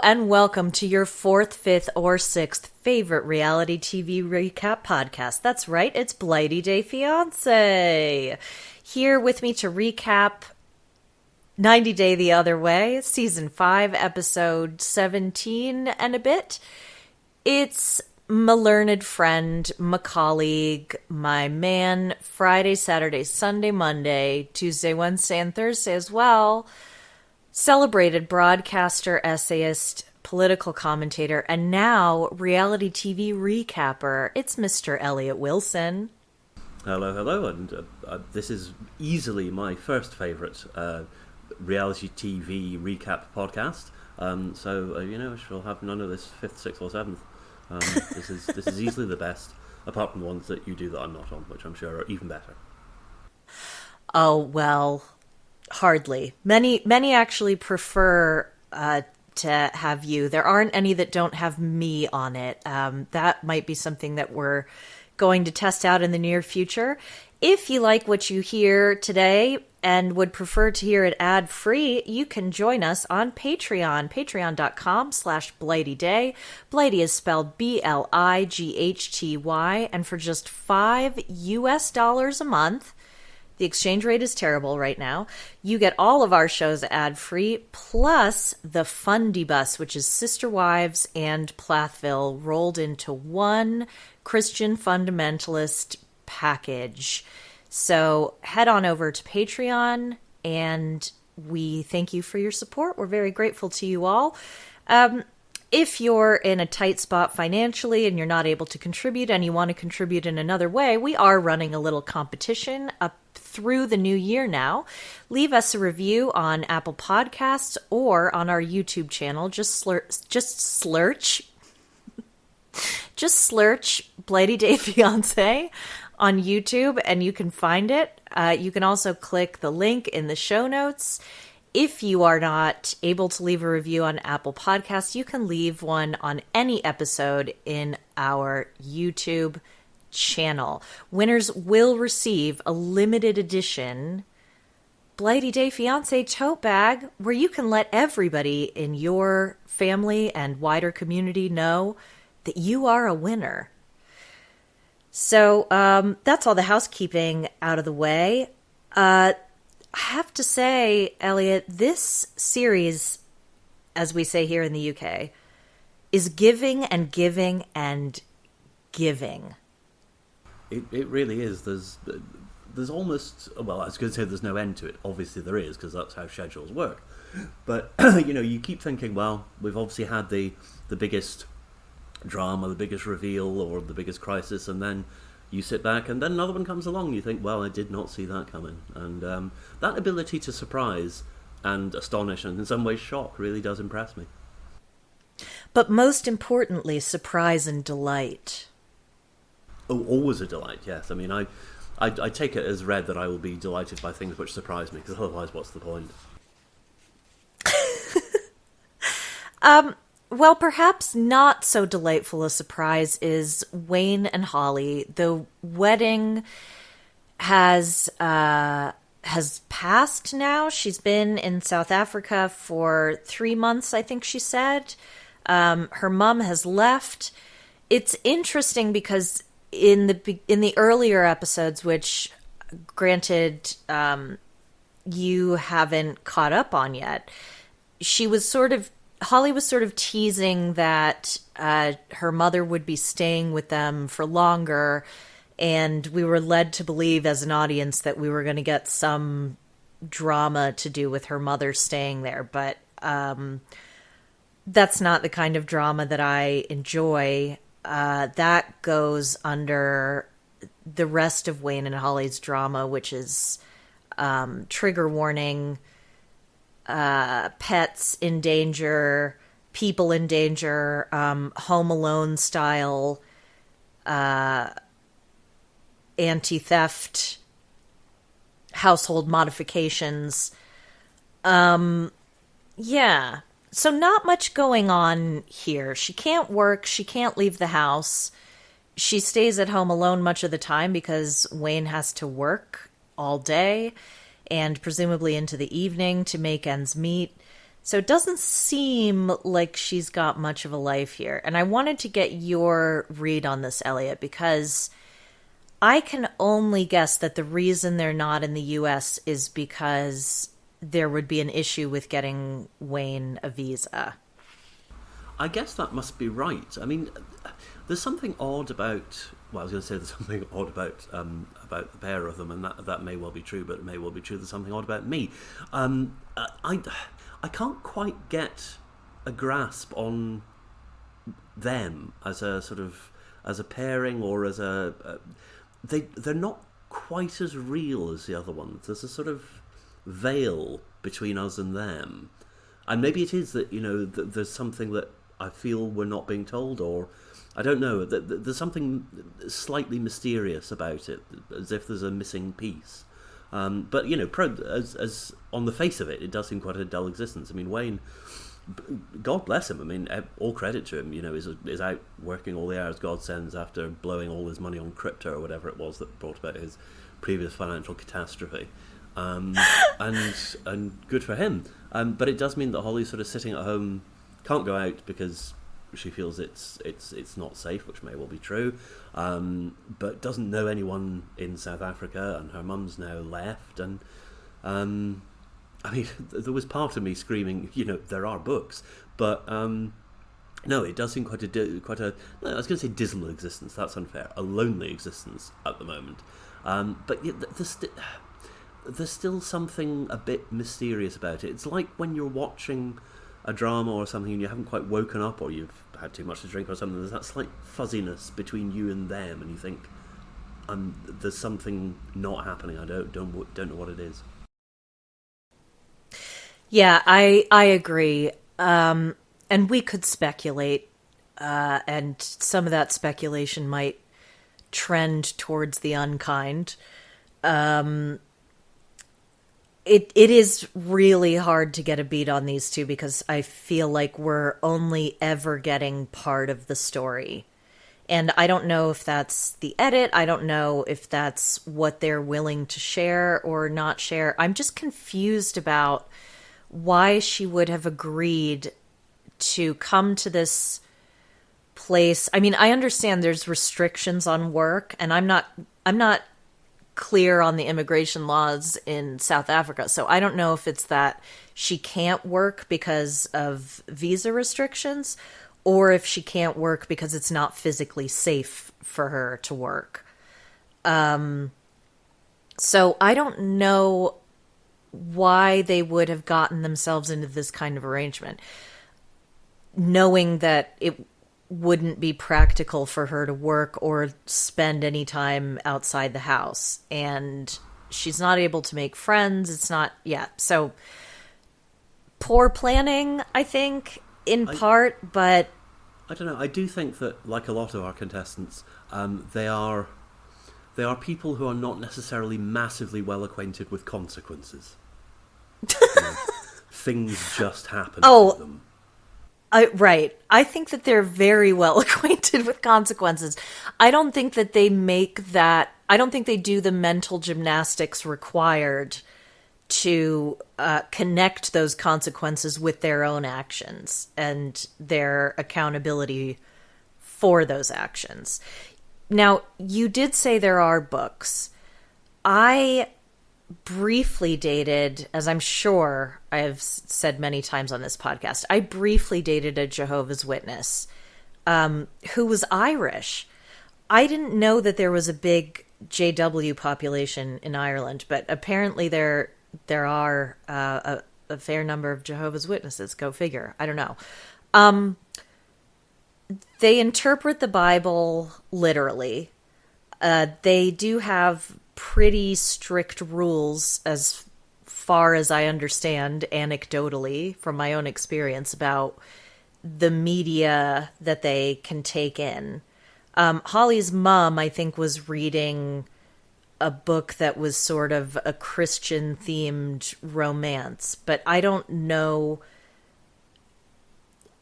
and welcome to your fourth, fifth, or sixth favorite reality TV recap podcast. That's right, it's Blighty Day Fiancé. Here with me to recap 90 Day the Other Way, Season 5, Episode 17 and a bit. It's my learned friend, my colleague, my man, Friday, Saturday, Sunday, Monday, Tuesday, Wednesday, and Thursday as well. Celebrated broadcaster, essayist, political commentator, and now reality TV recapper. It's Mr. Eliot Wilson. Hello, and this is easily my first favourite reality TV recap podcast. I shall have none of this fifth, sixth, or seventh. This is easily the best, apart from the ones that you do that I'm not on, which I'm sure are even better. Oh, well, hardly. Many actually prefer to have you. There aren't any that don't have me on it. That might be something that we're going to test out in the near future. If you like what you hear today and would prefer to hear it ad-free, you can join us on Patreon, patreon.com/blightyday. Blighty is spelled B-L-I-G-H-T-Y, and for just $5 a month, the exchange rate is terrible right now, you get all of our shows ad-free, plus the Fundy Bus, which is Sister Wives and Plathville rolled into one Christian fundamentalist package. So head on over to Patreon, and we thank you for your support. We're very grateful to you all. If you're in a tight spot financially and you're not able to contribute and you want to contribute in another way, we are running a little competition up through the new year now. Leave us a review on Apple Podcasts or on our YouTube channel. Just slurch Blighty Day Fiancé on YouTube, and you can find it. You can also click the link in the show notes. If you are not able to leave a review on Apple Podcasts, you can leave one on any episode in our YouTube channel. Winners will receive a limited edition Blighty Day Fiancé tote bag where you can let everybody in your family and wider community know that you are a winner. So that's all the housekeeping out of the way. I have to say, Eliot, this series, as we say here in the UK, is giving and giving and giving. It really is. There's almost, well, I was going to say there's no end to it. Obviously there is, because that's how schedules work. But, you keep thinking, well, we've obviously had the biggest drama, the biggest reveal, or the biggest crisis, and then you sit back and then another one comes along and you think, well, I did not see that coming. And that ability to surprise and astonish and in some ways shock really does impress me. But most importantly, surprise and delight. Oh, always a delight, yes. I mean, I take it as read that I will be delighted by things which surprise me, because otherwise what's the point? Well, perhaps not so delightful a surprise is Wayne and Holly. The wedding has passed now. She's been in South Africa for 3 months, I think she said. Her mom has left. It's interesting because in the earlier episodes, which granted you haven't caught up on yet, Holly was sort of teasing that her mother would be staying with them for longer, and we were led to believe as an audience that we were going to get some drama to do with her mother staying there. But that's not the kind of drama that I enjoy. That goes under the rest of Wayne and Holly's drama, which is trigger warning, pets in danger, people in danger, Home Alone style, anti-theft, household modifications. Yeah. So not much going on here. She can't work. She can't leave the house. She stays at home alone much of the time because Wayne has to work all day and presumably into the evening to make ends meet. So it doesn't seem like she's got much of a life here. And I wanted to get your read on this, Eliot, because I can only guess that the reason they're not in the US is because there would be an issue with getting Wayne a visa. I guess that must be right. I mean, there's something odd about. Well, I was going to say there's something odd about the pair of them, and that may well be true, but it may well be true there's something odd about me. I can't quite get a grasp on them as a sort of as a pairing or as they're not quite as real as the other ones. There's a sort of veil between us and them, and maybe it is that there's something that I feel we're not being told, or I don't know. There's something slightly mysterious about it, as if there's a missing piece. But as on the face of it, it does seem quite a dull existence. I mean, Wayne, God bless him. I mean, all credit to him. Is out working all the hours God sends after blowing all his money on crypto or whatever it was that brought about his previous financial catastrophe. And good for him. But it does mean that Holly's sort of sitting at home, can't go out because she feels it's not safe, which may well be true, but doesn't know anyone in South Africa, and her mum's now left, and I mean, there was part of me screaming, there are books, but no, it does seem quite a no, I was going to say dismal existence. That's unfair. A lonely existence at the moment, but yeah, there's still something a bit mysterious about it. It's like when you're watching a drama or something and you haven't quite woken up, or you've had too much to drink or something. There's that slight fuzziness between you and them, and you think, there's something not happening. I don't know what it is. Yeah, I agree. And we could speculate, and some of that speculation might trend towards the unkind. It is really hard to get a beat on these two because I feel like we're only ever getting part of the story. And I don't know if that's the edit. I don't know if that's what they're willing to share or not share. I'm just confused about why she would have agreed to come to this place. I mean, I understand there's restrictions on work, and I'm not clear on the immigration laws in South Africa. So I don't know if it's that she can't work because of visa restrictions, or if she can't work because it's not physically safe for her to work. So I don't know why they would have gotten themselves into this kind of arrangement, knowing that it wouldn't be practical for her to work or spend any time outside the house. And she's not able to make friends. It's not, yeah. So poor planning, I think, in part, but I don't know. I do think that, like a lot of our contestants, they are people who are not necessarily massively well acquainted with consequences. Things just happen to them. Right. I think that they're very well acquainted with consequences. I don't think that they I don't think they do the mental gymnastics required to connect those consequences with their own actions and their accountability for those actions. Now, you did say there are books. I briefly dated, as I'm sure I have said many times on this podcast, I briefly dated a Jehovah's Witness who was Irish. I didn't know that there was a big JW population in Ireland, but apparently there are a fair number of Jehovah's Witnesses. Go figure. I don't know. They interpret the Bible literally. They do have pretty strict rules, as far as I understand, anecdotally, from my own experience, about the media that they can take in. Holly's mom, I think, was reading a book that was sort of a Christian-themed romance, but I don't know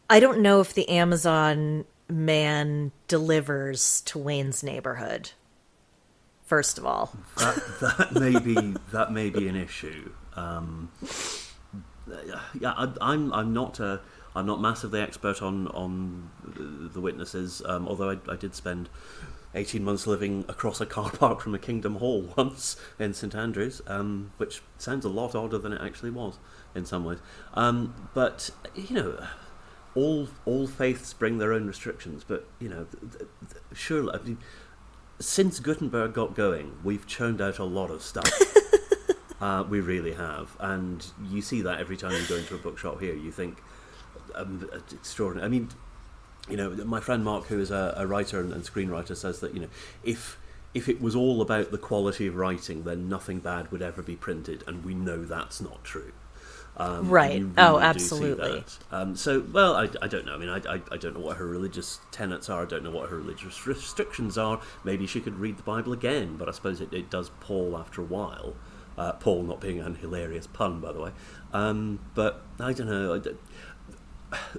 if the Amazon man delivers to Wayne's neighborhood. First of all, that may be an issue. yeah, I'm not I'm not massively expert on the witnesses. Although I did spend 18 months living across a car park from a Kingdom Hall once in St Andrews, which sounds a lot odder than it actually was in some ways. But all faiths bring their own restrictions. But surely, I mean, since Gutenberg got going, we've churned out a lot of stuff. We really have, and you see that every time you go into a bookshop here. You think, it's extraordinary. I mean, my friend Mark, who is a writer and screenwriter, says that if it was all about the quality of writing, then nothing bad would ever be printed, and we know that's not true. Right. You really Oh, do absolutely. see that. So, well, I don't know. I mean, I don't know what her religious tenets are. I don't know what her religious restrictions are. Maybe she could read the Bible again, but I suppose it does pall after a while. Paul not being an hilarious pun, by the way. But I don't know.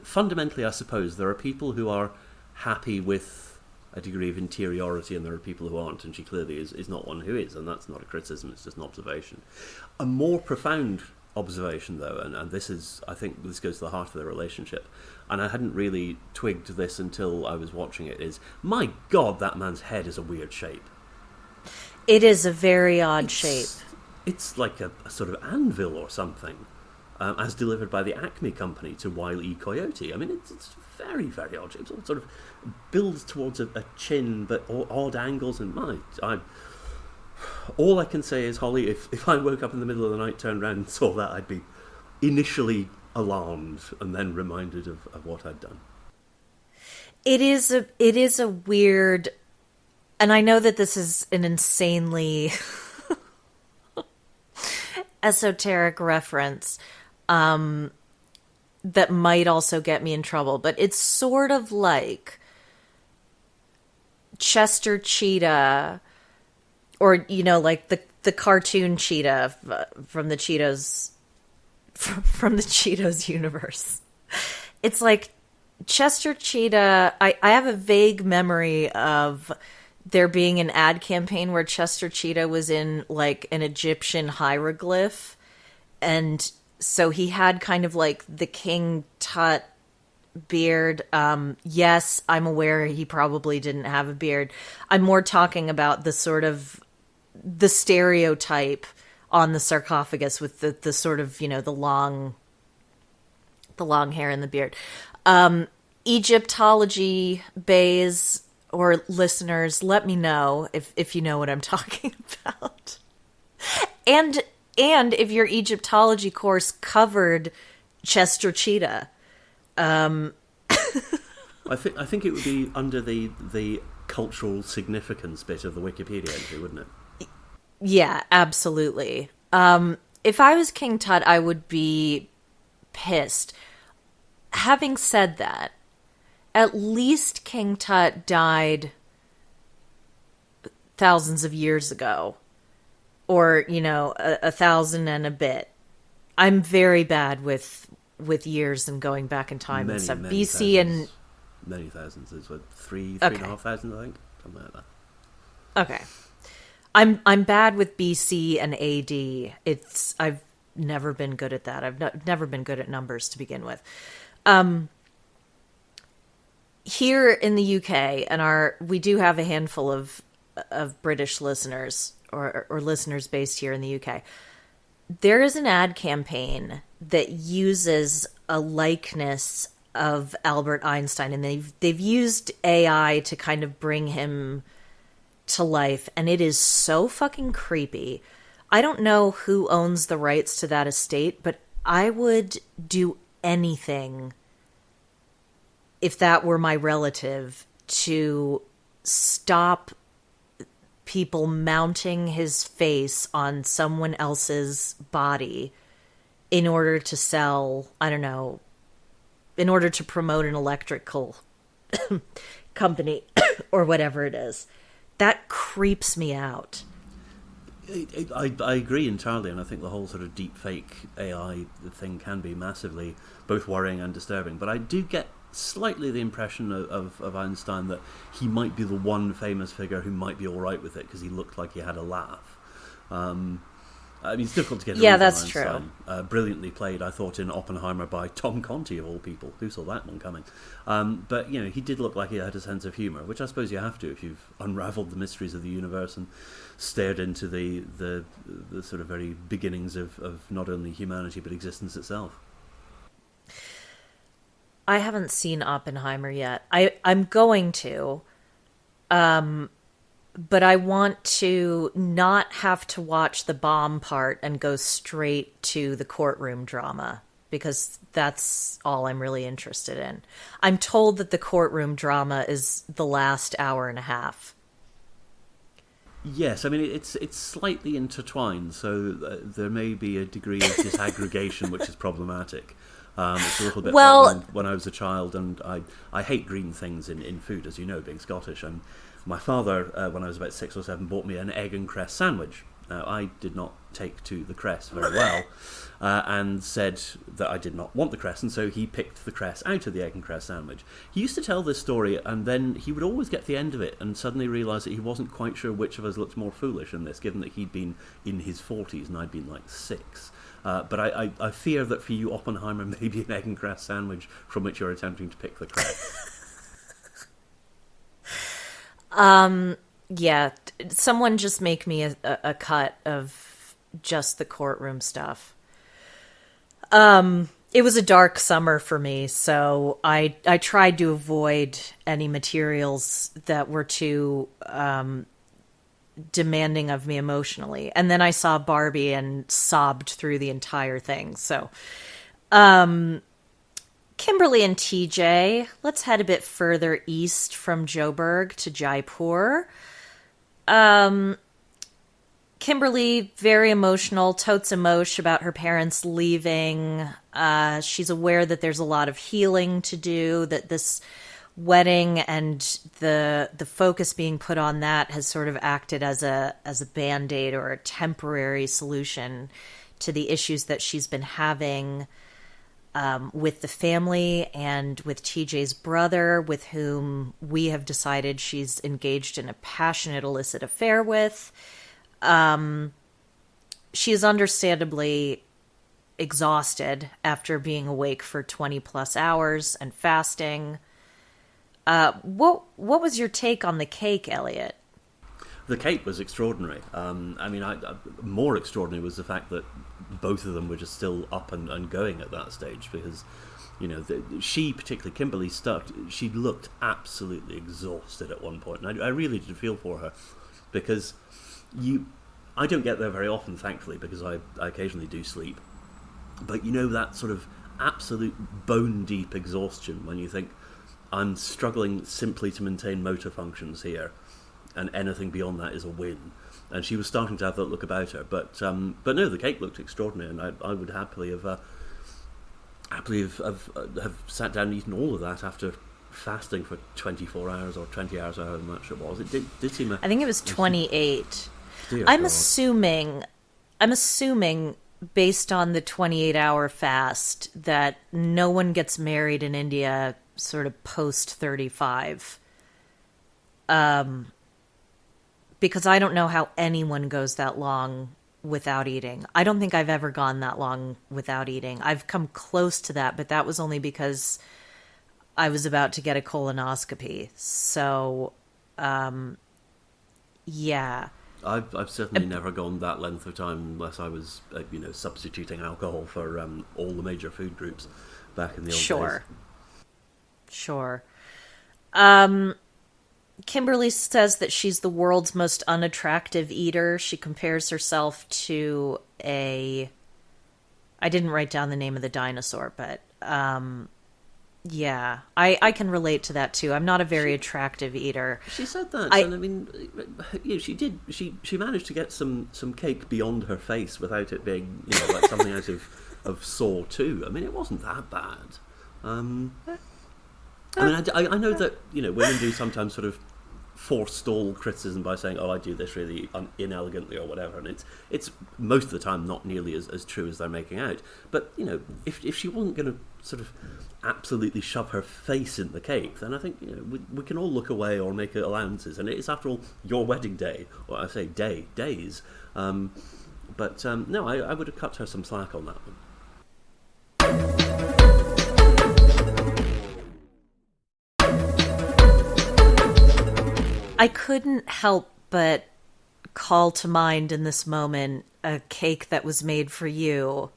Fundamentally, I suppose there are people who are happy with a degree of interiority, and there are people who aren't, and she clearly is not one who is, and that's not a criticism, it's just an observation. A more profound observation, though, and this is, I think this goes to the heart of the relationship, and I hadn't really twigged this until I was watching it, is, my God, that man's head is a weird shape. It is a very odd shape. It's like a sort of anvil or something, as delivered by the Acme Company to Wile E. Coyote. I mean, it's very, very odd. It all sort of builds towards a chin, but odd angles. And all I can say is, Holly, if I woke up in the middle of the night, turned around and saw that, I'd be initially alarmed and then reminded of what I'd done. It is a weird, and I know that this is an insanely esoteric reference that might also get me in trouble, but it's sort of like Chester Cheetah, or like the cartoon cheetah from the Cheetos from the Cheetos universe. It's like Chester Cheetah. I have a vague memory of there being an ad campaign where Chester Cheetah was in like an Egyptian hieroglyph, and so he had kind of like the King Tut beard. Yes, I'm aware he probably didn't have a beard. I'm more talking about the sort of the stereotype on the sarcophagus with the sort of, the long hair and the beard. Egyptology bays or listeners, let me know if you know what I'm talking about. And if your Egyptology course covered Chester Cheetah. I think it would be under the cultural significance bit of the Wikipedia entry, wouldn't it? Yeah, absolutely. If I was King Tut, I would be pissed. Having said that, at least King Tut died thousands of years ago. Or, 1,000 and a bit. I'm very bad with years and going back in time and stuff. Many BC thousands, and many thousands is what, three Okay. and a half thousand, I think, something like that. Okay. I'm bad with BC and AD. I've never been good at that. I've never been good at numbers to begin with. Here in the UK, and we do have a handful of British listeners or listeners based here in the UK. There is an ad campaign that uses a likeness of Albert Einstein, and they've used AI to kind of bring him to life, and it is so fucking creepy. I don't know who owns the rights to that estate, but I would do anything if that were my relative to stop people mounting his face on someone else's body in order to sell, I don't know, in order to promote an electrical company or whatever it is. That creeps me out. I agree entirely, and I think the whole sort of deep fake AI thing can be massively both worrying and disturbing. But I do get slightly the impression of Einstein that he might be the one famous figure who might be all right with it because he looked like he had a laugh. I mean, it's difficult to get a Yeah, read on that's Einstein. true. Brilliantly played, I thought, in Oppenheimer by Tom Conti, of all people. Who saw that one coming? But, he did look like he had a sense of humour, which I suppose you have to if you've unravelled the mysteries of the universe and stared into the sort of very beginnings of not only humanity but existence itself. I haven't seen Oppenheimer yet. I'm going to, but I want to not have to watch the bomb part and go straight to the courtroom drama, because that's all I'm really interested in. I'm told that the courtroom drama is the last hour and a half. Yes, I mean, it's slightly intertwined, so there may be a degree of disaggregation which is problematic. It's a little bit like when I was a child, and I hate green things in food, as you know, being Scottish. And my father, when I was about 6 or 7, bought me an egg and cress sandwich. Now, I did not take to the cress very well, and said that I did not want the cress, and so he picked the cress out of the egg and cress sandwich. He used to tell this story, and then he would always get to the end of it and suddenly realise that he wasn't quite sure which of us looked more foolish in this, given that he'd been in his 40s and I'd been like 6. But I fear that for you, Oppenheimer may be an egg and cress sandwich from which you're attempting to pick the cress. Yeah, someone just make me a cut of just the courtroom stuff. It was a dark summer for me, so I tried to avoid any materials that were too demanding of me emotionally. And then I saw Barbie and sobbed through the entire thing. So, Kimberly and TJ, let's head a bit further east from Joburg to Jaipur. Kimberly, very emotional, totes emotion about her parents leaving. She's aware that there's a lot of healing to do, that this wedding and the focus being put on that has sort of acted as a band-aid or a temporary solution to the issues that she's been having with the family and with TJ's brother, with whom we have decided she's engaged in a passionate illicit affair with. She is understandably exhausted after being awake for 20 plus hours and fasting. What was your take on the cake, Eliot? The cake was extraordinary. More extraordinary was the fact that both of them were just still up and going at that stage, because, she, particularly Kimberly Stuck, she looked absolutely exhausted at one point, and I really did feel for her, because I don't get there very often, thankfully, because I occasionally do sleep, but that sort of absolute bone-deep exhaustion when you think, I'm struggling simply to maintain motor functions here, and anything beyond that is a win. And she was starting to have that look about her, but no, the cake looked extraordinary, and I would happily have sat down and eaten all of that after fasting for 24 hours or 20 hours, however much it was. It did seem I think it was 28. I'm assuming based on the 28-hour fast that no one gets married in India sort of post 35. Because I don't know how anyone goes that long without eating. I don't think I've ever gone that long without eating. I've come close to that, but that was only because I was about to get a colonoscopy. So, yeah. I've certainly never gone that length of time unless I was, substituting alcohol for all the major food groups back in the old days. Sure. Kimberly says that she's the world's most unattractive eater. She compares herself to I didn't write down the name of the dinosaur, but yeah, I can relate to that too. I'm not a very attractive eater. She said that, and I mean, she did. She managed to get some cake beyond her face without it being, like something out of Saw 2. I mean, it wasn't that bad. I know that women do sometimes sort of forestall criticism by saying, "Oh, I do this really inelegantly" or whatever, and it's most of the time not nearly as true as they're making out. But if she wasn't going to sort of absolutely shove her face in the cake, then I think we can all look away or make allowances. And it's, after all, your wedding day, or I say days. But no, I would have cut her some slack on that one. I couldn't help but call to mind in this moment a cake that was made for you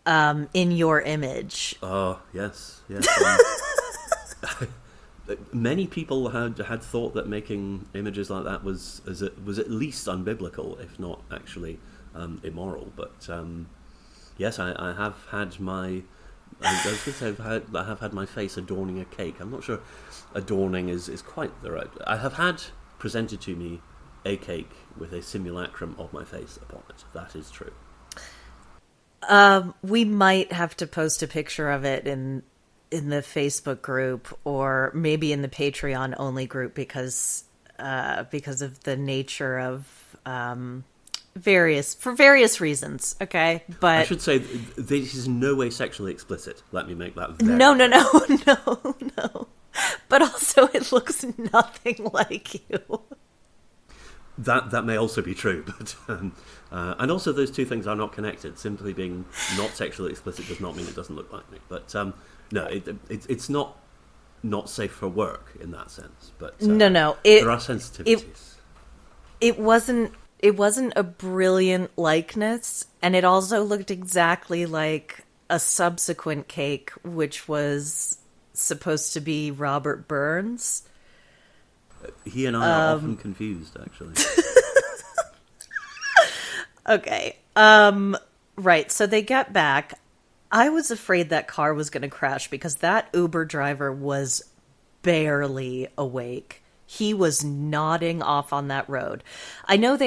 in your image. Oh, yes. Many people had thought that making images like that was at least unbiblical, if not actually immoral. But yes, I have had my... I was going to say I have had my face adorning a cake. I'm not sure adorning is quite the right... I have had presented to me a cake with a simulacrum of my face upon it. That is true. We might have to post a picture of it in the Facebook group, or maybe in the Patreon only group, because of the nature of various reasons. Okay, but I should say this is in no way sexually explicit. Let me make that very no. But also, it looks nothing like you. That may also be true, but and also those two things are not connected. Simply being not sexually explicit does not mean it doesn't look like me. But no, it's not safe for work in that sense. But no, there are sensitivities. It wasn't a brilliant likeness, and it also looked exactly like a subsequent cake, which was supposed to be Robert Burns. He and I are often confused, actually. Okay. Right, so they get back. I was afraid that car was going to crash because that Uber driver was barely awake. He was nodding off on that road. I know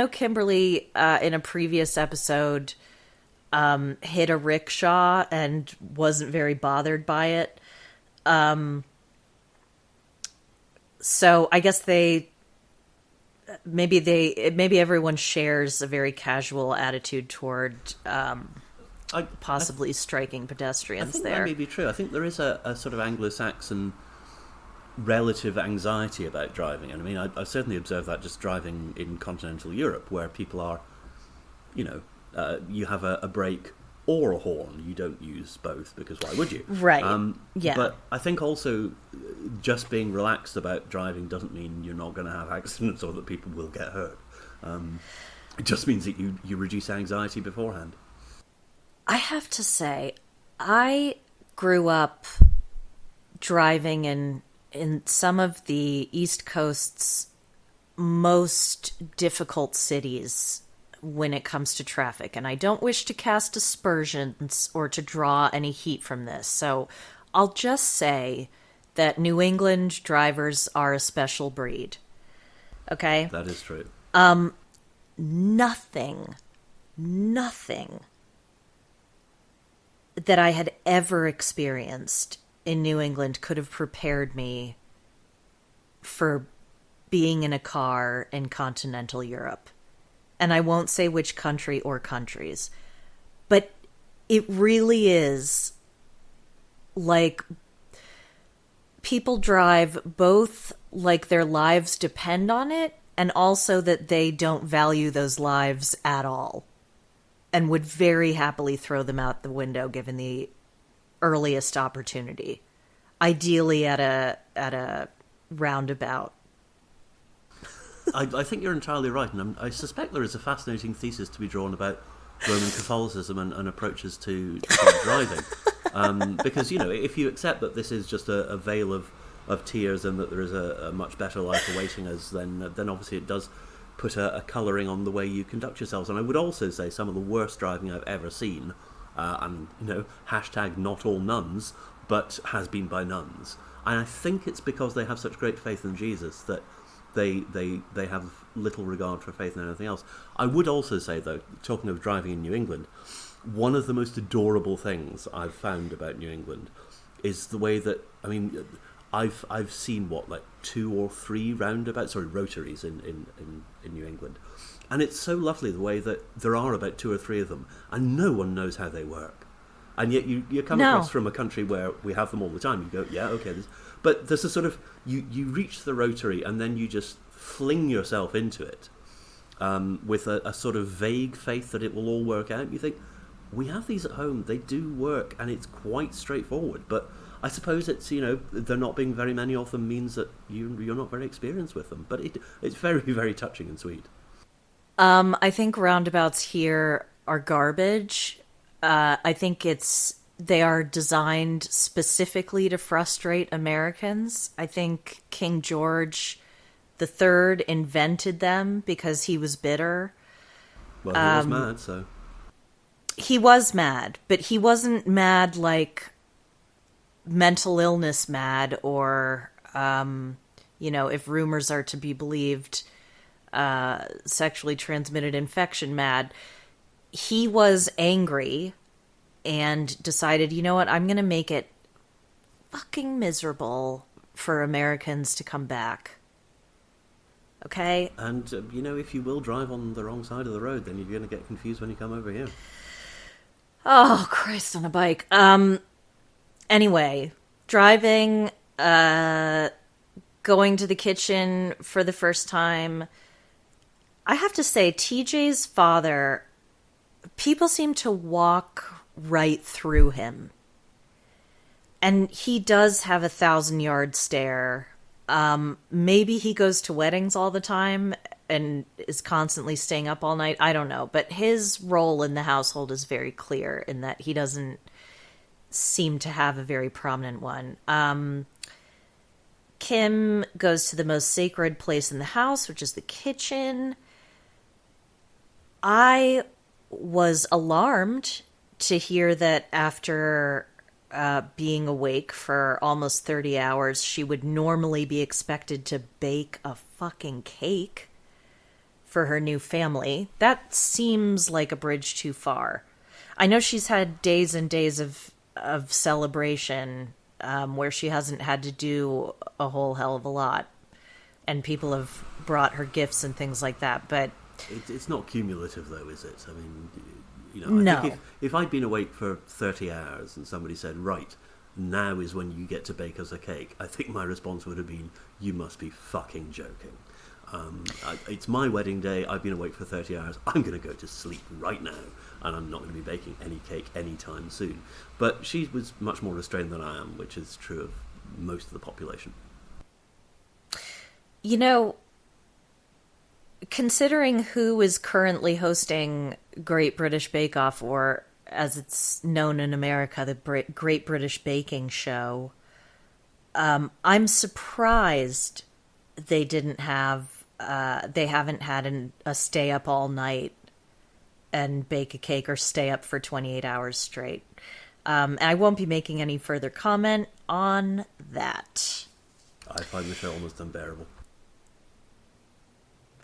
Kimberly in a previous episode hit a rickshaw and wasn't very bothered by it. So I guess maybe everyone shares a very casual attitude toward possibly striking pedestrians. I think there that may be true. I think there is a sort of Anglo-Saxon relative anxiety about driving, and I mean, I certainly observed that just driving in continental Europe, where people are, you have a brake or a horn. You don't use both, because why would you? Right. Yeah. But I think also just being relaxed about driving doesn't mean you're not going to have accidents or that people will get hurt. It just means that you reduce anxiety beforehand. I have to say, I grew up driving in some of the East Coast's most difficult cities when it comes to traffic, and I don't wish to cast aspersions or to draw any heat from this, so I'll just say that New England drivers are a special breed. Okay? That is true. Nothing that I had ever experienced in New England could have prepared me for being in a car in continental Europe. And I won't say which country or countries, but it really is like people drive both like their lives depend on it, and also that they don't value those lives at all and would very happily throw them out the window given the earliest opportunity, ideally at a roundabout. I think you're entirely right, and I suspect there is a fascinating thesis to be drawn about Roman Catholicism and approaches to driving. Because, if you accept that this is just a veil of tears and that there is a much better life awaiting us, then obviously it does put a colouring on the way you conduct yourselves. And I would also say some of the worst driving I've ever seen, and, hashtag not all nuns, but has been by nuns. And I think it's because they have such great faith in Jesus that they have little regard for faith and anything else. I would also say, though, talking of driving in New England, one of the most adorable things I've found about New England is the way that, I've seen, 2 or 3 rotaries in New England. And it's so lovely the way that there are about 2 or 3 of them, and no one knows how they work. And yet you come across from a country where we have them all the time. You go, yeah, okay. But there's a sort of, you reach the rotary and then you just fling yourself into it. with a sort of vague faith that it will all work out. You think, we have these at home, they do work, and it's quite straightforward. But I suppose it's, there not being very many of them means that you're not very experienced with them. But it's very, very touching and sweet. I think roundabouts here are garbage. I think they are designed specifically to frustrate Americans. I think King George III invented them because he was bitter. Well, he was mad, so... He was mad, but he wasn't mad like mental illness mad or, if rumors are to be believed, sexually transmitted infection mad. He was angry and decided, you know what, I'm going to make it fucking miserable for Americans to come back. Okay? And, if you will drive on the wrong side of the road, then you're going to get confused when you come over here. Oh, Christ on a bike. Anyway, driving, going to the kitchen for the first time. I have to say, TJ's father, people seem to walk right through him. And he does have a 1,000-yard stare. Maybe he goes to weddings all the time and is constantly staying up all night. I don't know. But his role in the household is very clear in that he doesn't seem to have a very prominent one. Kim goes to the most sacred place in the house, which is the kitchen. I was alarmed to hear that after being awake for almost 30 hours, she would normally be expected to bake a fucking cake for her new family. That seems like a bridge too far. I know she's had days and days of celebration where she hasn't had to do a whole hell of a lot, and people have brought her gifts and things like that, but... It's not cumulative, though, is it? I mean... No. I think if I'd been awake for 30 hours and somebody said, right, now is when you get to bake us a cake, I think my response would have been, you must be fucking joking. It's my wedding day, I've been awake for 30 hours, I'm going to go to sleep right now, and I'm not going to be baking any cake anytime soon. But she was much more restrained than I am, which is true of most of the population. Considering who is currently hosting Great British Bake Off, or as it's known in America, the Great British Baking Show, I'm surprised they haven't had a stay up all night and bake a cake or stay up for 28 hours straight. I won't be making any further comment on that. I find the show almost unbearable.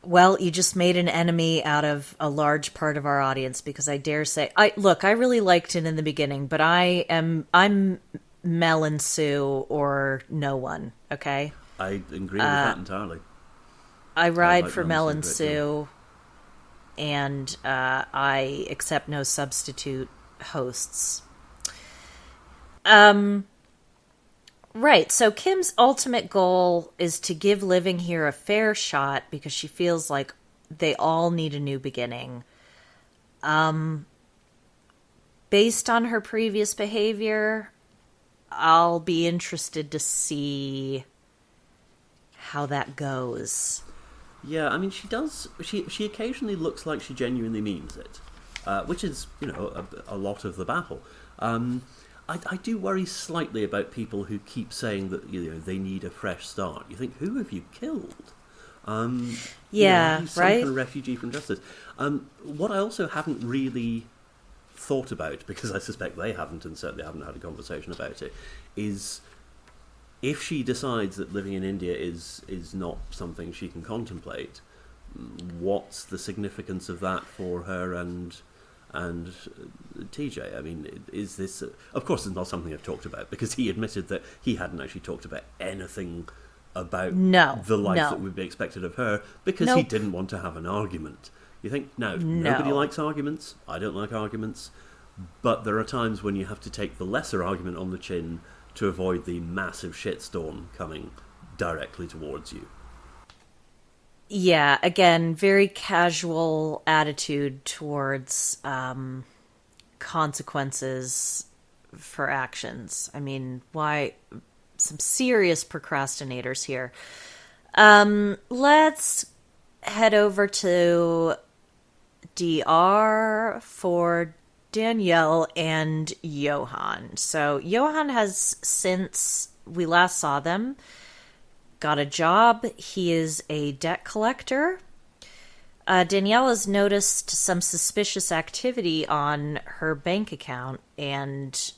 Well, you just made an enemy out of a large part of our audience, because I dare say, I really liked it in the beginning, but I'm Mel and Sue or no one. Okay, I agree with that entirely. I ride for Mel and Sue, and I accept no substitute hosts. Right, so Kim's ultimate goal is to give living here a fair shot because she feels like they all need a new beginning. Based on her previous behavior, I'll be interested to see how that goes. Yeah, I mean, she does. She occasionally looks like she genuinely means it, which is, a lot of the battle. I do worry slightly about people who keep saying that they need a fresh start. You think, who have you killed? Yeah, he's some right. Kind of refugee from justice. What I also haven't really thought about, because I suspect they haven't, and certainly haven't had a conversation about it, is if she decides that living in India is not something she can contemplate, what's the significance of that for her and TJ? I mean, is this... of course, it's not something I've talked about, because he admitted that he hadn't actually talked about anything about the life that would be expected of her, because he didn't want to have an argument. You think, nobody likes arguments. I don't like arguments. But there are times when you have to take the lesser argument on the chin to avoid the massive shitstorm coming directly towards you. Yeah, again, very casual attitude towards consequences for actions. I mean, why? Some serious procrastinators here. Let's head over to DR for Danielle and Johan. So, Johan has, since we last saw them, got a job. He is a debt collector. Danielle has noticed some suspicious activity on her bank account and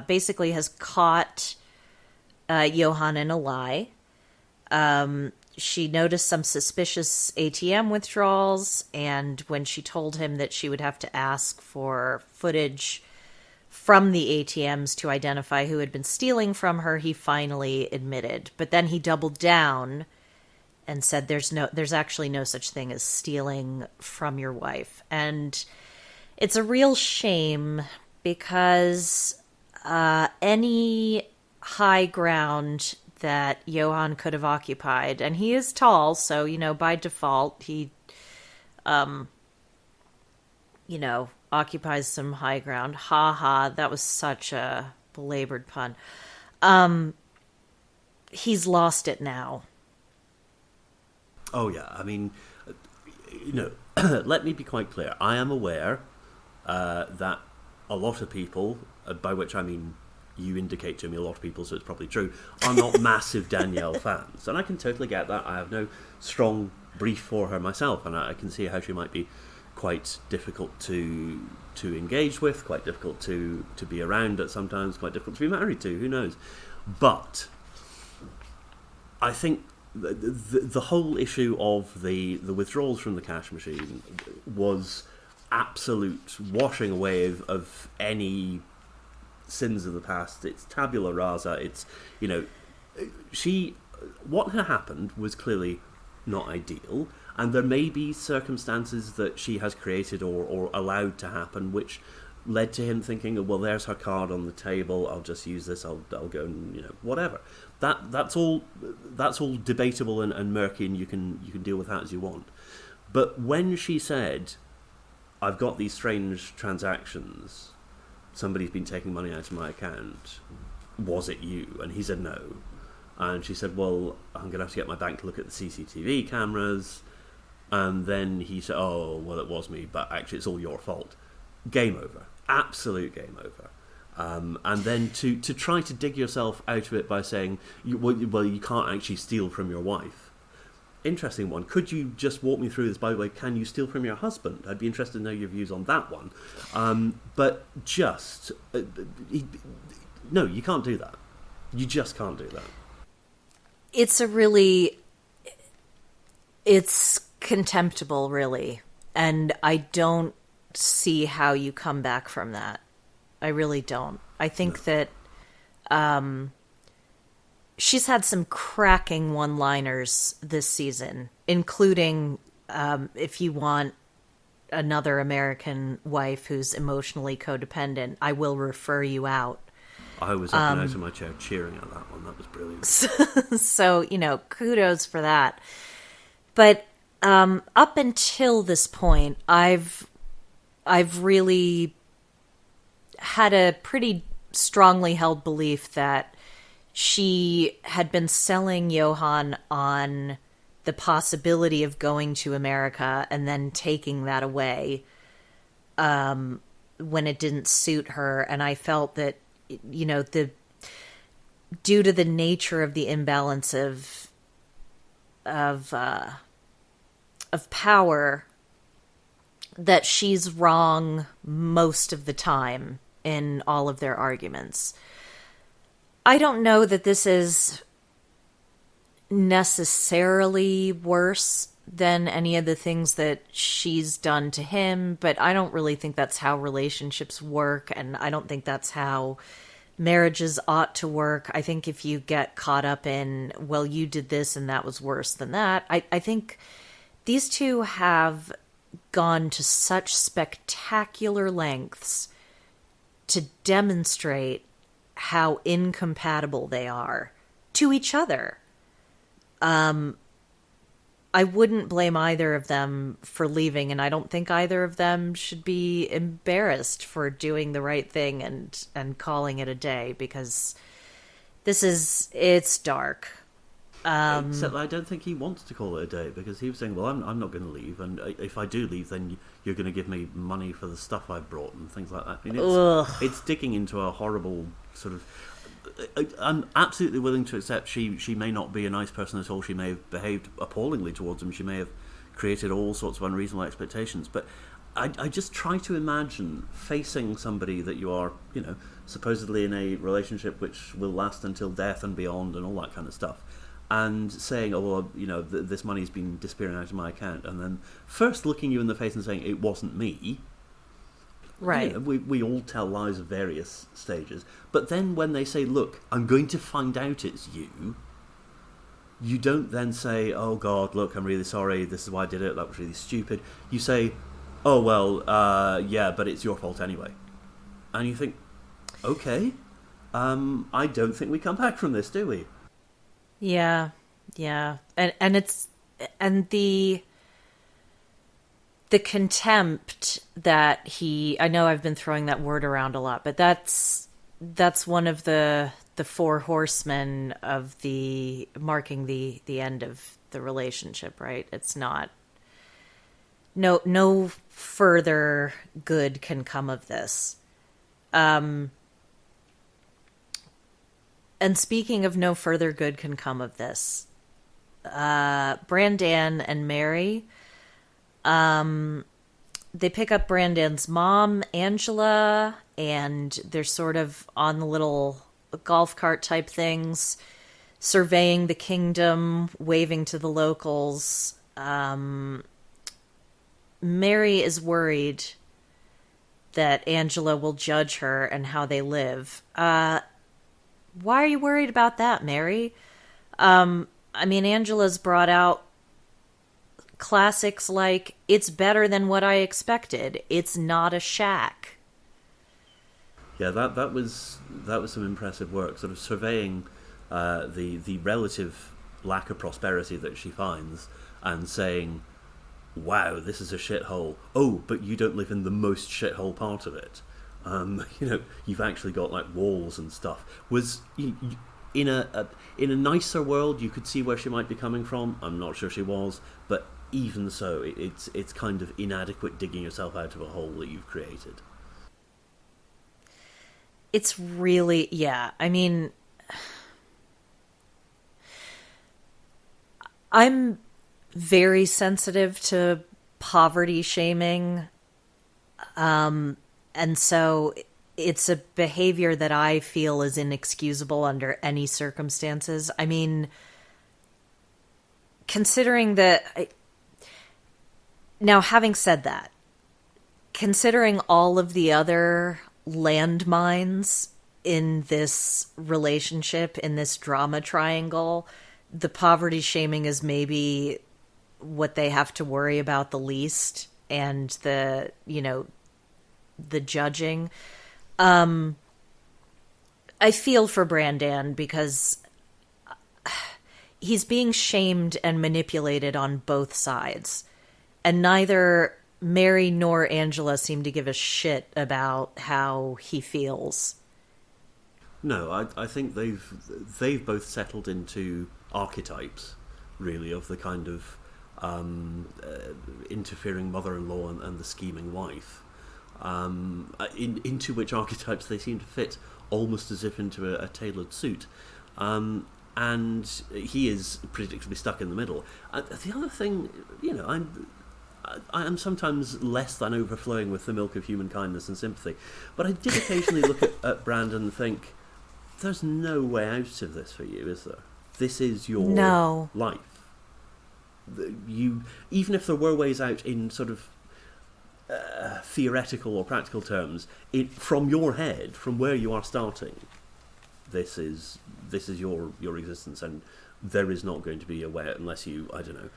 basically has caught Johan in a lie. She noticed some suspicious ATM withdrawals, and when she told him that she would have to ask for footage from the ATMs to identify who had been stealing from her, he finally admitted. But then he doubled down and said there's actually no such thing as stealing from your wife. And it's a real shame because any high ground that Johan could have occupied, and he is tall, so, by default, he, occupies some high ground. Ha ha, that was such a belabored pun. He's lost it now. Oh, yeah. I mean, let me be quite clear. I am aware that a lot of people, by which I mean you indicate to me a lot of people, so it's probably true, are not massive Danielle fans. And I can totally get that. I have no strong brief for her myself, and I can see how she might be quite difficult to engage with, quite difficult to be around at sometimes, quite difficult to be married to, who knows. But I think the whole issue of the withdrawals from the cash machine was absolute washing away of any sins of the past. It's tabula rasa. It's, what had happened was clearly not ideal, and there may be circumstances that she has created or allowed to happen which led to him thinking, well, there's her card on the table, I'll just use this, I'll go and, whatever. That's all debatable and murky, and you can deal with that as you want. But when she said, I've got these strange transactions, somebody's been taking money out of my account, was it you? And he said no. And she said, well, I'm going to have to get my bank to look at the CCTV cameras. And then he said, oh, well, it was me, but actually it's all your fault. Game over. Absolute game over. And then to try to dig yourself out of it by saying, well, you can't actually steal from your wife. Interesting one. Could you just walk me through this? By the way, can you steal from your husband? I'd be interested to know your views on that one. But just... no, you can't do that. You just can't do that. It's contemptible, really. And I don't see how you come back from that. I really don't. I think that she's had some cracking one-liners this season, including if you want another American wife who's emotionally codependent, I will refer you out. I was up and out of my chair cheering at that one. That was brilliant. So, kudos for that. But up until this point, I've really had a pretty strongly held belief that she had been selling Johan on the possibility of going to America and then taking that away when it didn't suit her. And I felt that, due to the nature of the imbalance of power, that she's wrong most of the time in all of their arguments. I don't know that this is necessarily worse than any of the things that she's done to him, but I don't really think that's how relationships work, and I don't think that's how marriages ought to work. I think if you get caught up in, well, you did this and that was worse than that, I think these two have gone to such spectacular lengths to demonstrate how incompatible they are to each other. I wouldn't blame either of them for leaving, and I don't think either of them should be embarrassed for doing the right thing and calling it a day, because it's dark. Except I don't think he wants to call it a day, because he was saying, well, I'm not going to leave, and if I do leave, then you're going to give me money for the stuff I've brought and things like that. I mean, it's digging into a horrible sort of... I'm absolutely willing to accept she may not be a nice person at all. She may have behaved appallingly towards him. She may have created all sorts of unreasonable expectations. But I just try to imagine facing somebody that you are, supposedly in a relationship which will last until death and beyond and all that kind of stuff, and saying, oh, well, this money's been disappearing out of my account, and then first looking you in the face and saying, it wasn't me. Right. We all tell lies at various stages. But then when they say, look, I'm going to find out it's you, you don't then say, oh, God, look, I'm really sorry, this is why I did it, that was really stupid. You say, oh, well, yeah, but it's your fault anyway. And you think, okay, I don't think we come back from this, do we? Yeah. And the contempt that I know I've been throwing that word around a lot, but that's one of the four horsemen of marking the end of the relationship, right? It's not, no further good can come of this. And speaking of no further good can come of this, Brandan and Mary, they pick up Brandan's mom, Angela, and they're sort of on the little golf cart type things, surveying the kingdom, waving to the locals. Mary is worried that Angela will judge her and how they live. Why are you worried about that, Mary? I mean, Angela's brought out classics like, it's better than what I expected. It's not a shack. Yeah, that was some impressive work, sort of surveying the relative lack of prosperity that she finds and saying, wow, this is a shithole. Oh, but you don't live in the most shithole part of it. You've actually got like walls and stuff. In a nicer world, you could see where she might be coming from. I'm not sure she was, but even so, it's kind of inadequate digging yourself out of a hole that you've created. It's really, yeah. I mean, I'm very sensitive to poverty shaming, and so it's a behavior that I feel is inexcusable under any circumstances. I mean, considering that... Now, having said that, considering all of the other landmines in this relationship, in this drama triangle, the poverty shaming is maybe what they have to worry about the least, and the judging. I feel for Brandan because he's being shamed and manipulated on both sides. And neither Mary nor Angela seem to give a shit about how he feels. No, I think they've both settled into archetypes, really, of the kind of interfering mother-in-law and the scheming wife, into which archetypes they seem to fit almost as if into a tailored suit. And he is predictably stuck in the middle. The other thing, I am sometimes less than overflowing with the milk of human kindness and sympathy, but I did occasionally look at Brandon and think, there's no way out of this for you, is there? This is your life. Even if there were ways out in sort of theoretical or practical terms, from your head, from where you are starting, this is your existence, and there is not going to be a way out unless you, I don't know,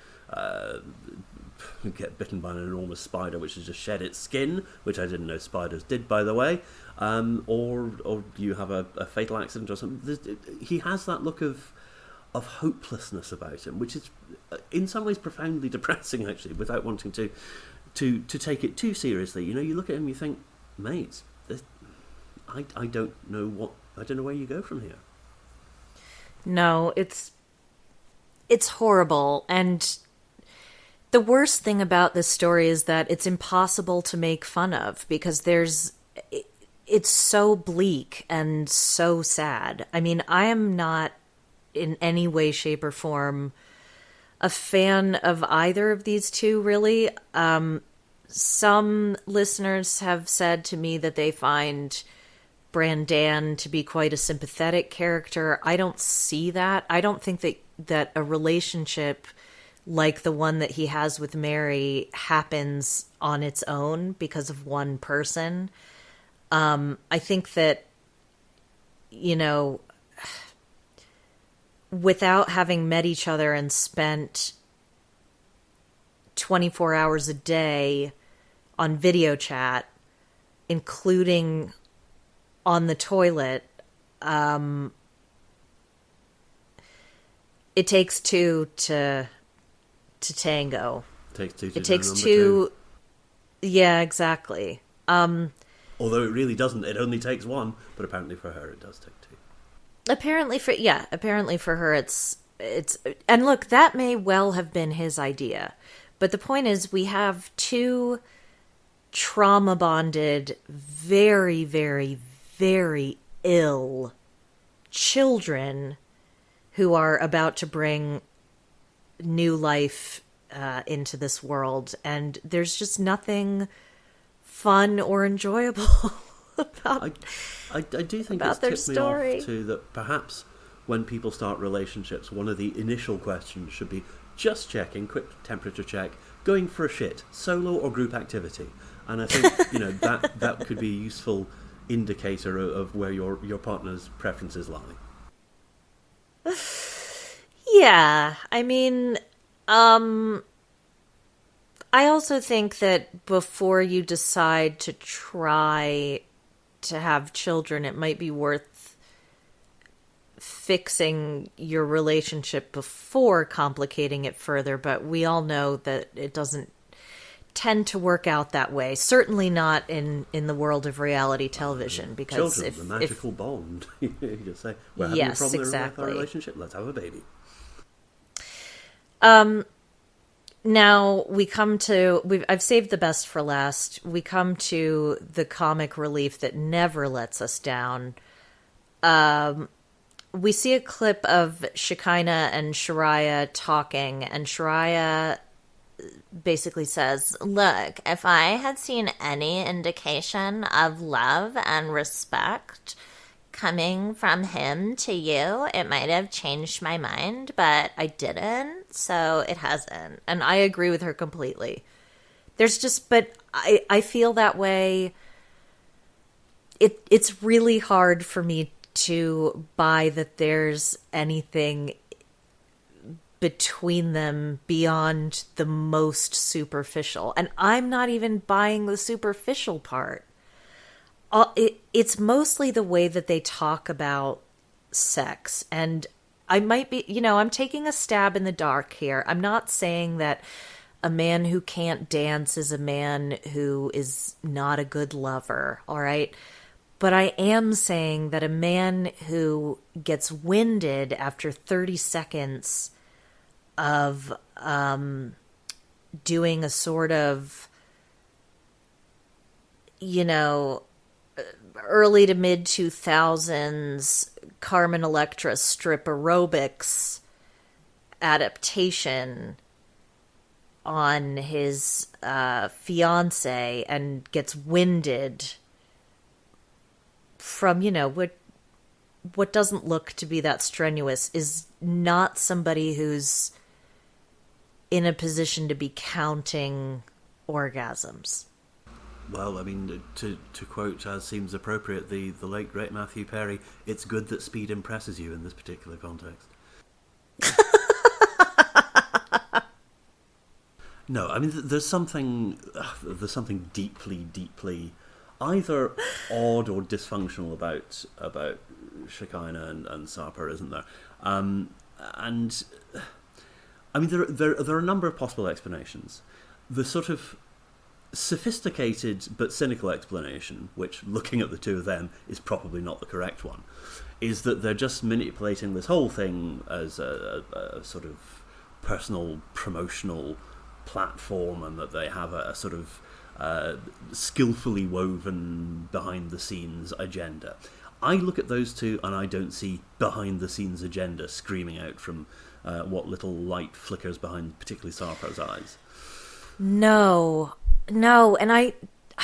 get bitten by an enormous spider which has just shed its skin, which I didn't know spiders did, by the way, or you have a fatal accident or something. He has that look of of hopelessness about him, which is in some ways profoundly depressing, actually, without wanting to take it too seriously. You know, you look at him, you think, mate, I don't know where you go from here. No, it's horrible. And the worst thing about this story is that it's impossible to make fun of, because it's so bleak and so sad. I mean, I am not in any way, shape, or form a fan of either of these two, really. Some listeners have said to me that they find Brandan to be quite a sympathetic character. I don't see that. I don't think that a relationship like the one that he has with Mary happens on its own because of one person. I think that, you know, without having met each other and spent 24 hours a day on video chat, including on the toilet, it takes two to tango. It takes two. Yeah, exactly. Although it really doesn't. It only takes one, but apparently for her it does take two. Apparently for her it's and look, that may well have been his idea. But the point is, we have two trauma bonded, very, very, very ill children who are about to bring new life into this world, and there's just nothing fun or enjoyable about I do think about it's their tipped story. me off too that perhaps when people start relationships, one of the initial questions should be just checking, quick temperature check, going for a shit, solo or group activity. And I think, you know, that could be a useful indicator of where your partner's preferences lie. Yeah, I mean, I also think that before you decide to try to have children, it might be worth fixing your relationship before complicating it further. But we all know that it doesn't tend to work out that way. Certainly not in the world of reality television. Because children, the magical bond. You just say, we're having yes, a problem exactly. with our relationship, let's have a baby. Now we come to, I've saved the best for last. We come to the comic relief that never lets us down. We see a clip of Shekinah and Shariah talking, and Shariah basically says, "Look, if I had seen any indication of love and respect coming from him to you, it might have changed my mind, but I didn't, so it hasn't." And I agree with her completely. There's just, but I feel that way. It's really hard for me to buy that there's anything between them beyond the most superficial. And I'm not even buying the superficial part. It's mostly the way that they talk about sex. And I might be, I'm taking a stab in the dark here. I'm not saying that a man who can't dance is a man who is not a good lover, all right? But I am saying that a man who gets winded after 30 seconds of doing a sort of, early to mid 2000s Carmen Electra strip aerobics adaptation on his fiancé and gets winded from, what doesn't look to be that strenuous is not somebody who's in a position to be counting orgasms. Well, I mean, to quote, as seems appropriate, the late great Matthew Perry, it's good that speed impresses you in this particular context. No, I mean, there's something deeply, deeply either odd or dysfunctional about Shekinah and Sarper, isn't there? And I mean, there are a number of possible explanations. The sort of sophisticated but cynical explanation, which, looking at the two of them, is probably not the correct one, is that they're just manipulating this whole thing as a sort of personal promotional platform, and that they have a sort of skillfully woven behind-the-scenes agenda. I look at those two and I don't see behind-the-scenes agenda screaming out from what little light flickers behind particularly Sarpo's eyes. No, and I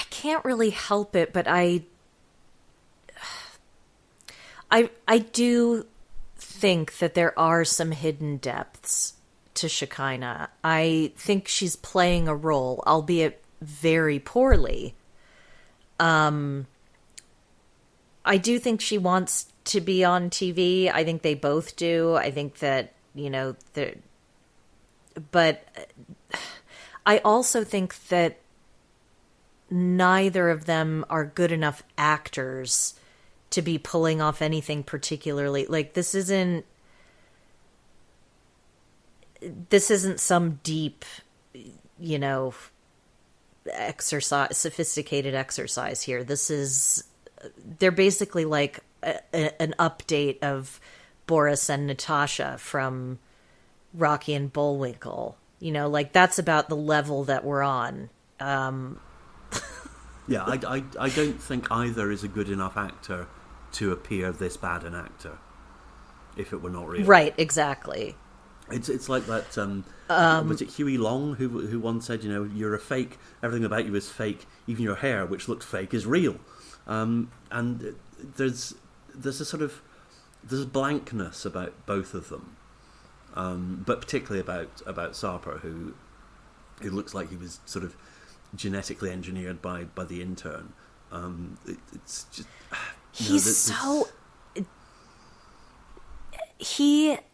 can't really help it, but I do think that there are some hidden depths to Shekinah. I think she's playing a role, albeit very poorly. I do think she wants to be on TV. I think they both do. I think that, but I also think that neither of them are good enough actors to be pulling off anything particularly. Like, this isn't some deep, sophisticated exercise here. They're basically like an update of Boris and Natasha from Rocky and Bullwinkle. Like, that's about the level that we're on. Yeah, I don't think either is a good enough actor to appear this bad an actor, if it were not real. Right, exactly. It's like that, was it Huey Long who once said, you're a fake, everything about you is fake, even your hair, which looked fake, is real. And there's a blankness about both of them, but particularly about Sarper, who looks like he was sort of genetically engineered by the intern. It's just he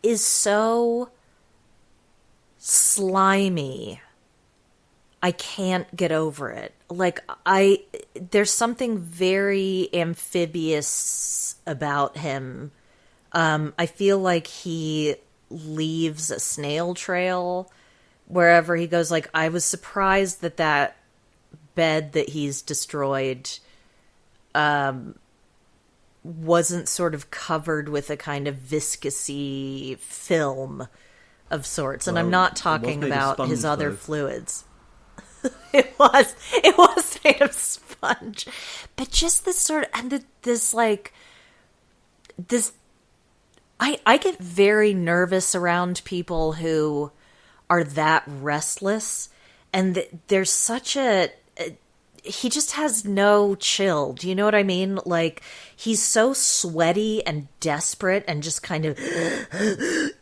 is so slimy. I can't get over it. Like, there's something very amphibious about him. I feel like he leaves a snail trail wherever he goes. Like, I was surprised that bed that he's destroyed wasn't sort of covered with a kind of viscousy film of sorts. And I'm not talking about his other fluids. It was made of sponge. But just this sort of, and this like, this, I get very nervous around people who are that restless, and there's such he just has no chill. Do you know what I mean? Like, he's so sweaty and desperate and just kind of,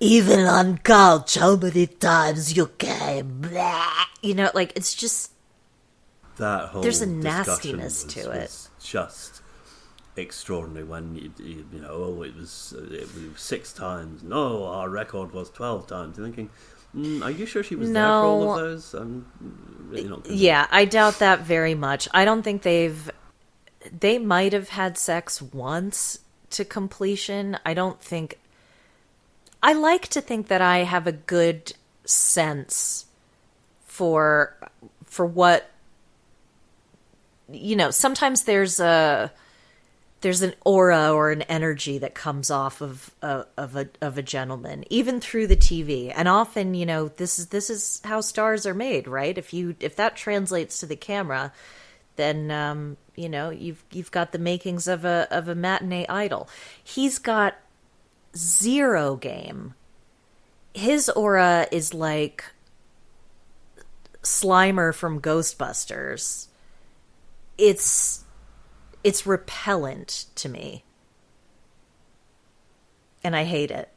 even on couch, how many times you came? Blah. Like, it's just, that whole there's a nastiness to it. Was just extraordinary when it was 6 times. No, our record was 12 times. You're thinking, are you sure she was there for all of those? I'm really not convinced. Yeah, I doubt that very much. I don't think they might have had sex once to completion. I like to think that I have a good sense for what, sometimes there's an aura or an energy that comes off of a gentleman, even through the TV. And often, this is how stars are made, right? If that translates to the camera, then you've got the makings of a matinee idol. He's got zero game. His aura is like Slimer from Ghostbusters. It's repellent to me. And I hate it.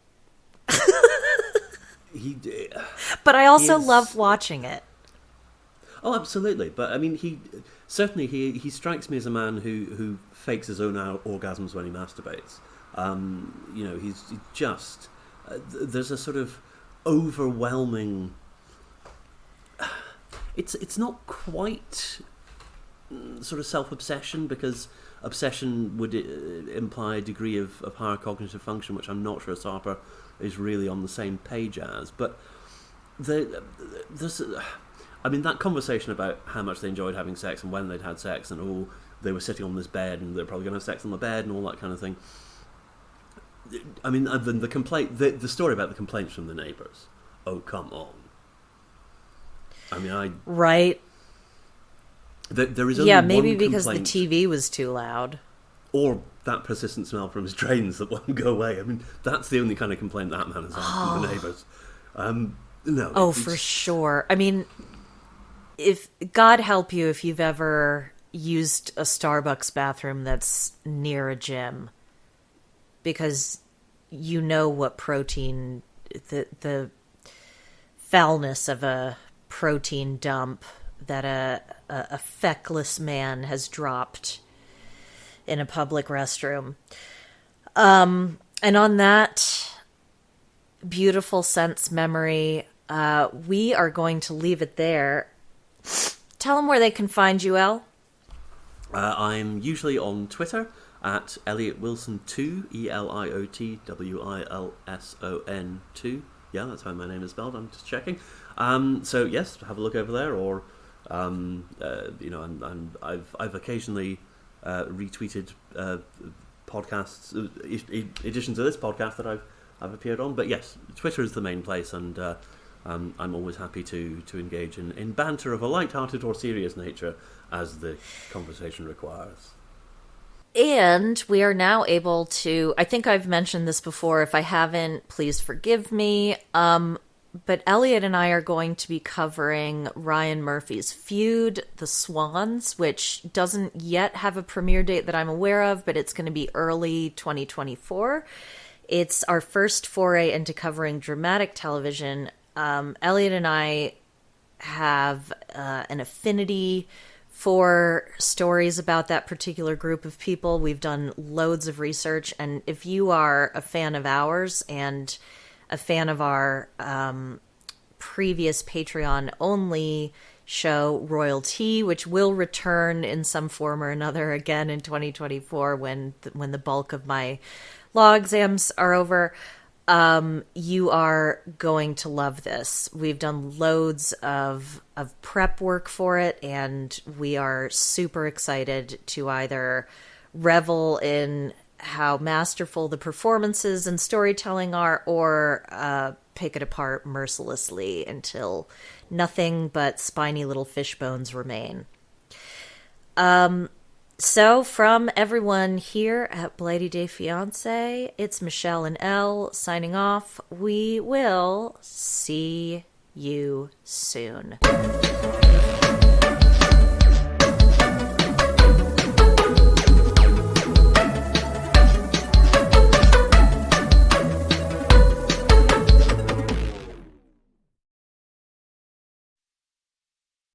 But I also love watching it. Oh, absolutely. But I mean, he strikes me as a man who fakes his own orgasms when he masturbates. He's just there's a sort of overwhelming. It's not quite sort of self-obsession, because obsession would imply a degree of higher cognitive function, which I'm not sure Sarper is really on the same page as. But there's, I mean, that conversation about how much they enjoyed having sex and when they'd had sex and they were sitting on this bed and they're probably going to have sex on the bed and all that kind of thing. I mean, the complaint, the story about the complaints from the neighbours. Oh, come on. I mean, right. There is only maybe one because complaint, the TV was too loud, or that persistent smell from his drains that won't go away. I mean, that's the only kind of complaint that man has had from the neighbours. No. Oh, for sure. I mean, if God help you if you've ever used a Starbucks bathroom that's near a gym, because you know what protein, the foulness of a protein dump that a feckless man has dropped in a public restroom. And on that beautiful sense memory, we are going to leave it there. Tell them where they can find you, El. I'm usually on Twitter at Eliot Wilson 2, ELIOT WILSON 2. Yeah, that's how my name is spelled. I'm just checking. So yes, have a look over there. Or I've occasionally retweeted podcasts, editions of this podcast that I've appeared on. But yes, Twitter is the main place, and I'm always happy to engage in banter of a light-hearted or serious nature as the conversation requires. And we are now able to, I think I've mentioned this before. If I haven't, please forgive me. But Eliot and I are going to be covering Ryan Murphy's Feud, The Swans, which doesn't yet have a premiere date that I'm aware of, but it's going to be early 2024. It's our first foray into covering dramatic television. Eliot and I have an affinity for stories about that particular group of people. We've done loads of research, and if you are a fan of ours and a fan of our previous Patreon-only show, Royalty, which will return in some form or another again in 2024 when the bulk of my law exams are over, you are going to love this. We've done loads of prep work for it, and we are super excited to either revel in how masterful the performances and storytelling are, or pick it apart mercilessly until nothing but spiny little fish bones remain. So from everyone here at Blighty Day Fiancé, it's Michelle and Elle signing off. We will see you soon.